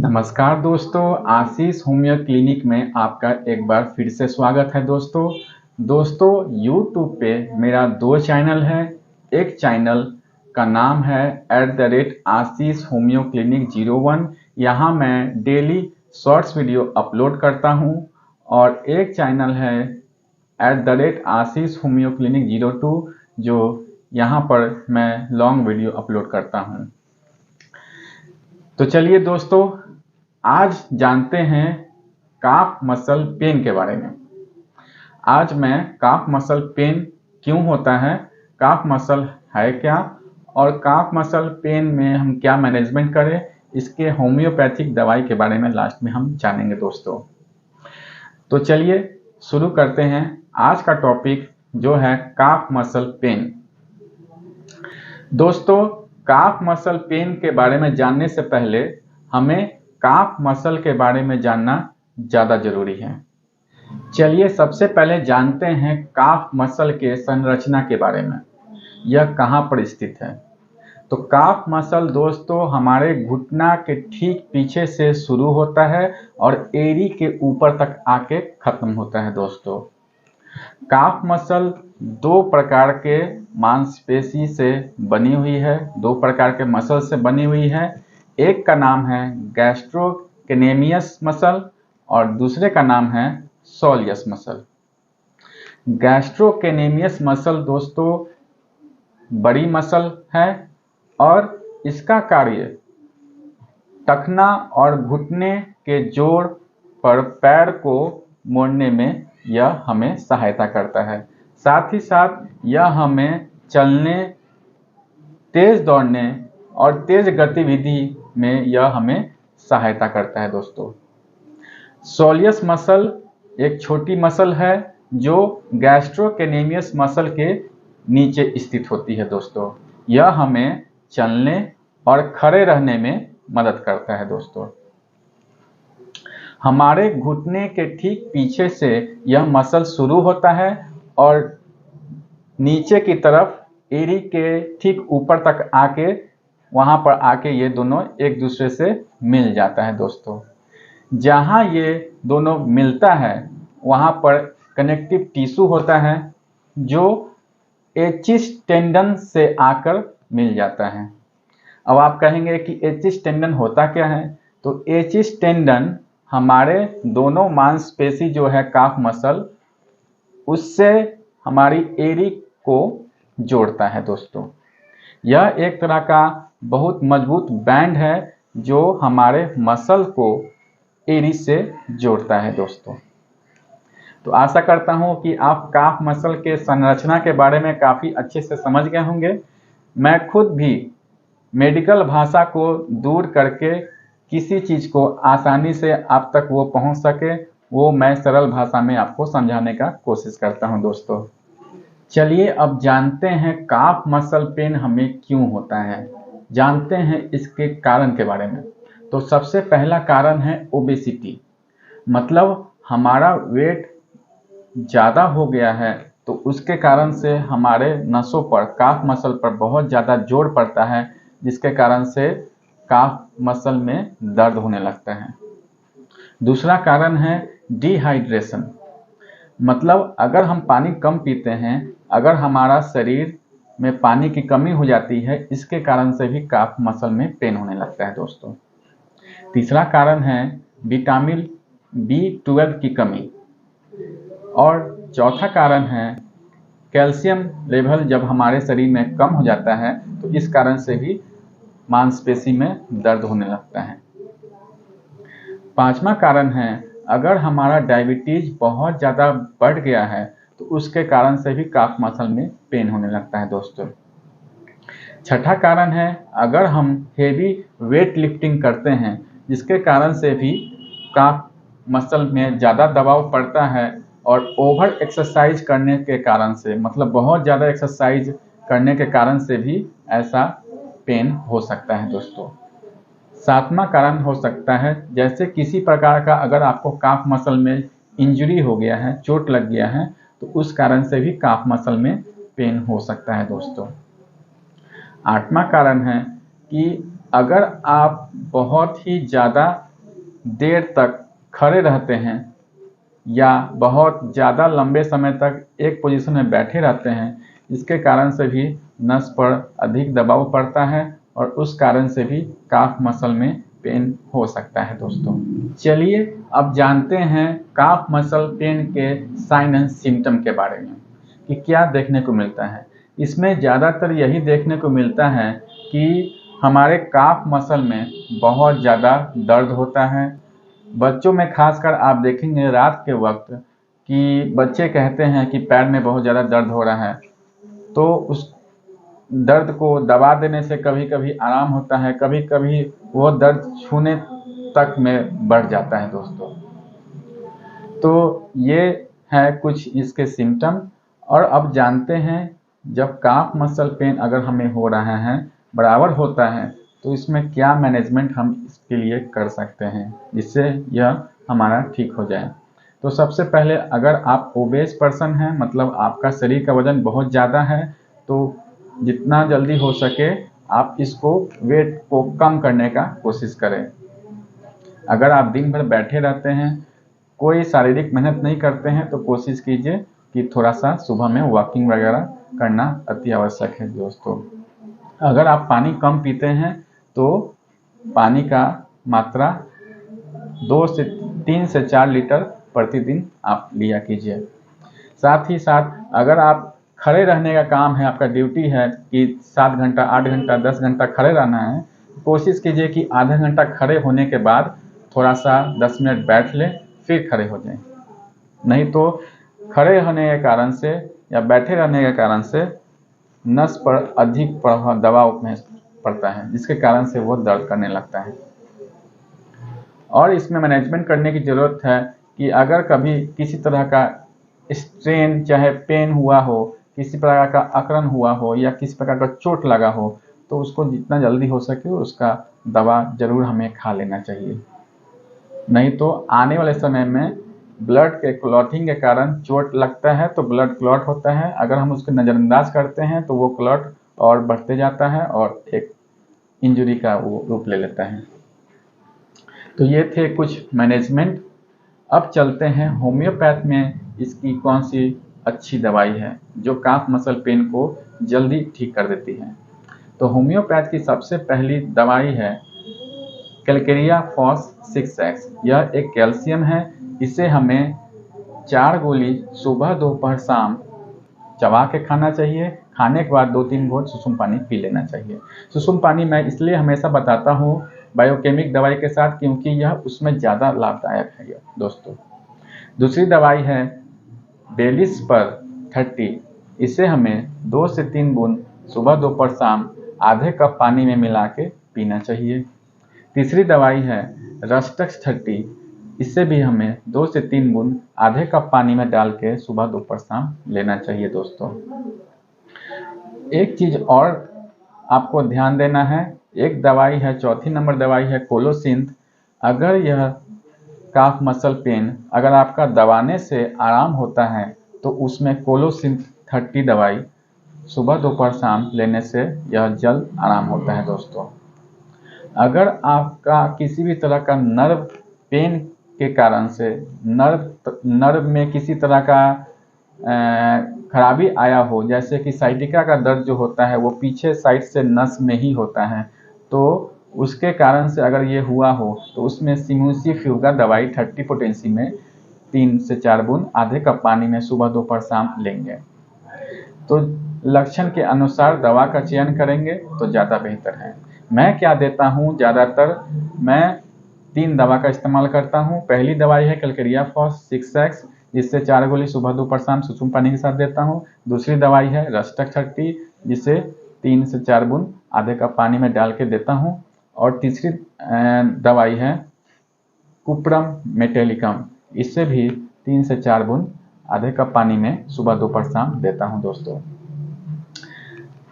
नमस्कार दोस्तों, आशीष homeo clinic में आपका एक बार फिर से स्वागत है दोस्तों यूट्यूब पे मेरा दो चैनल है। एक चैनल का नाम है @आशीष होमियो क्लिनिक 01। यहाँ मैं डेली शॉर्ट्स वीडियो अपलोड करता हूँ। और एक चैनल है @आशीष होमियो क्लिनिक 02, जो यहाँ पर मैं लॉन्ग वीडियो अपलोड करता हूँ। तो चलिए दोस्तों, आज जानते हैं काफ मसल पेन के बारे में। आज मैं काफ मसल पेन क्यों होता है, काफ मसल है क्या, और काफ मसल पेन में हम क्या मैनेजमेंट करें, इसके होम्योपैथिक दवाई के बारे में लास्ट में हम जानेंगे दोस्तों। तो चलिए शुरू करते हैं आज का टॉपिक, जो है काफ मसल पेन। दोस्तों, काफ मसल पेन के बारे में जानने से पहले हमें काफ मसल के बारे में जानना ज़्यादा जरूरी है। चलिए सबसे पहले जानते हैं काफ मसल के संरचना के बारे में, यह कहाँ पर स्थित है। तो काफ मसल दोस्तों हमारे घुटना के ठीक पीछे से शुरू होता है और एड़ी के ऊपर तक आके खत्म होता है दोस्तों। काफ मसल दो प्रकार के मांसपेशी से बनी हुई है, दो प्रकार के मसल से बनी हुई है। एक का नाम है गैस्ट्रोकेनेमियस मसल और दूसरे का नाम है सोलियस मसल। गैस्ट्रोकेनेमियस मसल दोस्तों बड़ी मसल है और इसका कार्य टखना और घुटने के जोड़ पर पैर को मोड़ने में यह हमें सहायता करता है। साथ ही साथ यह हमें चलने, तेज दौड़ने और तेज गतिविधि में यह हमें सहायता करता है दोस्तों। सोलियस मसल एक छोटी मसल है जो गैस्ट्रोकेनेमियस मसल के नीचे स्थित होती है दोस्तों। यह हमें चलने और खड़े रहने में मदद करता है दोस्तों। हमारे घुटने के ठीक पीछे से यह मसल शुरू होता है और नीचे की तरफ एड़ी के ठीक ऊपर तक आके, वहाँ पर आके ये दोनों एक दूसरे से मिल जाता है दोस्तों। जहाँ ये दोनों मिलता है वहाँ पर कनेक्टिव टिश्यू होता है जो एचिस टेंडन से आकर मिल जाता है। अब आप कहेंगे कि एचिस टेंडन होता क्या है। तो एचिस टेंडन हमारे दोनों मांसपेशी जो है काफ मसल, उससे हमारी एड़ी को जोड़ता है दोस्तों। यह एक तरह का बहुत मजबूत बैंड है जो हमारे मसल को एड़ी से जोड़ता है दोस्तों। तो आशा करता हूं कि आप काफ मसल के संरचना के बारे में काफ़ी अच्छे से समझ गए होंगे। मैं खुद भी मेडिकल भाषा को दूर करके किसी चीज़ को आसानी से आप तक वो पहुंच सके, वो मैं सरल भाषा में आपको समझाने का कोशिश करता हूं दोस्तों। चलिए अब जानते हैं काफ मसल पेन हमें क्यों होता है, जानते हैं इसके कारण के बारे में। तो सबसे पहला कारण है ओबेसिटी, मतलब हमारा वेट ज़्यादा हो गया है तो उसके कारण से हमारे नसों पर, काफ मसल पर बहुत ज़्यादा जोर पड़ता है, जिसके कारण से काफ मसल में दर्द होने लगता है। दूसरा कारण है डिहाइड्रेशन, मतलब अगर हम पानी कम पीते हैं, अगर हमारा शरीर में पानी की कमी हो जाती है, इसके कारण से भी काफ मसल में पेन होने लगता है दोस्तों। तीसरा कारण है विटामिन B12 की कमी। और चौथा कारण है कैल्शियम लेवल जब हमारे शरीर में कम हो जाता है तो इस कारण से भी मांसपेशी में दर्द होने लगता है। पांचवा कारण है अगर हमारा डायबिटीज बहुत ज़्यादा बढ़ गया है तो उसके कारण से भी काफ मसल में पेन होने लगता है दोस्तों। छठा कारण है अगर हम हेवी वेट लिफ्टिंग करते हैं, जिसके कारण से भी काफ मसल में ज़्यादा दबाव पड़ता है, और ओवर एक्सरसाइज करने के कारण से, मतलब बहुत ज़्यादा एक्सरसाइज करने के कारण से भी ऐसा पेन हो सकता है दोस्तों। सातवां कारण हो सकता है जैसे किसी प्रकार का अगर आपको काफ मसल में इंजरी हो गया है, चोट लग गया है, तो उस कारण से भी काफ मसल में पेन हो सकता है दोस्तों। आठवां कारण है कि अगर आप बहुत ही ज़्यादा देर तक खड़े रहते हैं या बहुत ज़्यादा लंबे समय तक एक पोजीशन में बैठे रहते हैं, इसके कारण से भी नस पर अधिक दबाव पड़ता है और उस कारण से भी काफ मसल में पेन हो सकता है दोस्तों। चलिए अब जानते हैं काफ मसल पेन के साइन एंड सिम्टम के बारे में कि क्या देखने को मिलता है। इसमें ज़्यादातर यही देखने को मिलता है कि हमारे काफ मसल में बहुत ज़्यादा दर्द होता है। बच्चों में खासकर आप देखेंगे रात के वक्त कि बच्चे कहते हैं कि पैर में बहुत ज़्यादा दर्द हो रहा है, तो उस दर्द को दबा देने से कभी कभी आराम होता है, कभी कभी वो दर्द छूने तक में बढ़ जाता है दोस्तों। तो ये है कुछ इसके सिम्टम। और अब जानते हैं जब काफ मसल पेन अगर हमें हो रहा है, बराबर होता है, तो इसमें क्या मैनेजमेंट हम इसके लिए कर सकते हैं जिससे यह हमारा ठीक हो जाए। तो सबसे पहले अगर आप ओबेस पर्सन हैं, मतलब आपका शरीर का वजन बहुत ज़्यादा है, तो जितना जल्दी हो सके आप इसको वेट को कम करने का कोशिश करें। अगर आप दिन भर बैठे रहते हैं, कोई शारीरिक मेहनत नहीं करते हैं, तो कोशिश कीजिए कि थोड़ा सा सुबह में वॉकिंग वगैरह करना अति आवश्यक है दोस्तों। अगर आप पानी कम पीते हैं तो पानी का मात्रा 3 से 4 लीटर प्रतिदिन आप लिया कीजिए। साथ ही साथ अगर आप खड़े रहने का काम है, आपका ड्यूटी है कि 7 घंटा 8 घंटा 10 घंटा खड़े रहना है, कोशिश कीजिए कि आधा घंटा खड़े होने के बाद थोड़ा सा 10 मिनट बैठ लें, फिर खड़े हो जाएं। नहीं तो खड़े होने के कारण से या बैठे रहने के कारण से नस पर अधिक दबाव में पड़ता है, जिसके कारण से वो दर्द करने लगता है। और इसमें मैनेजमेंट करने की ज़रूरत है कि अगर कभी किसी तरह का स्ट्रेन चाहे पेन हुआ हो, किसी प्रकार का अकड़न हुआ हो या किसी प्रकार का चोट लगा हो, तो उसको जितना जल्दी हो सके उसका दवा ज़रूर हमें खा लेना चाहिए। नहीं तो आने वाले समय में ब्लड के क्लॉटिंग के कारण चोट लगता है तो ब्लड क्लॉट होता है। अगर हम उसको नज़रअंदाज करते हैं तो वो क्लॉट और बढ़ते जाता है और एक इंजरी का वो रूप ले लेता है। तो ये थे कुछ मैनेजमेंट। अब चलते हैं होम्योपैथ में इसकी कौन सी अच्छी दवाई है जो काफ मसल पेन को जल्दी ठीक कर देती है। तो होम्योपैथ की सबसे पहली दवाई है कैलकेरिया फॉस 6X। यह एक कैल्शियम है। इसे हमें 4 गोली सुबह दोपहर शाम चबा के खाना चाहिए। खाने के बाद 2-3 घूंट सुसुम पानी पी लेना चाहिए। सुसुम पानी मैं इसलिए हमेशा बताता हूँ बायोकेमिक दवाई के साथ, क्योंकि यह उसमें ज़्यादा लाभदायक है दोस्तों। दूसरी दवाई है बेलिस पर 30। इसे हमें 2 से 3 बूंद सुबह दोपहर शाम आधे कप पानी में मिला के पीना चाहिए। तीसरी दवाई है रस्टक्स 30। इससे भी हमें 2 से 3 बूंद आधे कप पानी में डाल के सुबह दोपहर शाम लेना चाहिए दोस्तों। एक चीज़ और आपको ध्यान देना है, एक दवाई है, चौथी नंबर दवाई है कोलोसिंथ। अगर यह काफ मसल पेन अगर आपका दबाने से आराम होता है तो उसमें कोलोसिंथ 30 दवाई सुबह दोपहर शाम लेने से यह जल्द आराम होता है दोस्तों। अगर आपका किसी भी तरह का नर्व पेन के कारण से नर्व में किसी तरह का खराबी आया हो, जैसे कि साइटिका का दर्द जो होता है वो पीछे साइड से नस में ही होता है, तो उसके कारण से अगर ये हुआ हो तो उसमें सिमुसिफ्यू दवाई 30 पोटेंसी में 3 से 4 बूंद आधे कप पानी में सुबह दोपहर शाम लेंगे। तो लक्षण के अनुसार दवा का चयन करेंगे तो ज़्यादा बेहतर है। मैं क्या देता हूँ, ज़्यादातर मैं 3 दवा का इस्तेमाल करता हूँ। पहली दवाई है कैलकेरिया फॉस 6X, जिससे 4 गोली सुबह दोपहर शाम सुसुम पानी के साथ देता हूँ। दूसरी दवाई है रस्टक 30, जिसे 3 से 4 बूंद आधे कप पानी में डाल के देता हूँ। और तीसरी दवाई है कुप्रम मेटेलिकम। इससे भी 3 से 4 बूंद आधे कप पानी में सुबह दोपहर शाम देता हूँ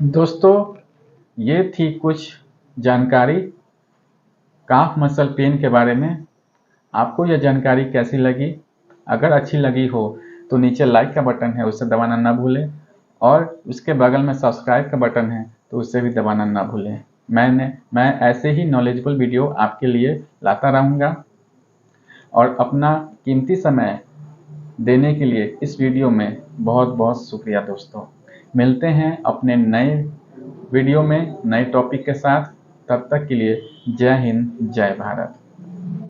दोस्तों ये थी कुछ जानकारी काफ मसल पेन के बारे में। आपको यह जानकारी कैसी लगी? अगर अच्छी लगी हो तो नीचे लाइक का बटन है, उसे दबाना ना भूलें, और उसके बगल में सब्सक्राइब का बटन है तो उसे भी दबाना ना भूलें। मैं ऐसे ही नॉलेजेबल वीडियो आपके लिए लाता रहूँगा। और अपना कीमती समय देने के लिए इस वीडियो में बहुत बहुत शुक्रिया दोस्तों। मिलते हैं अपने नए वीडियो में नए टॉपिक के साथ। तब तक के लिए जय हिंद, जय भारत।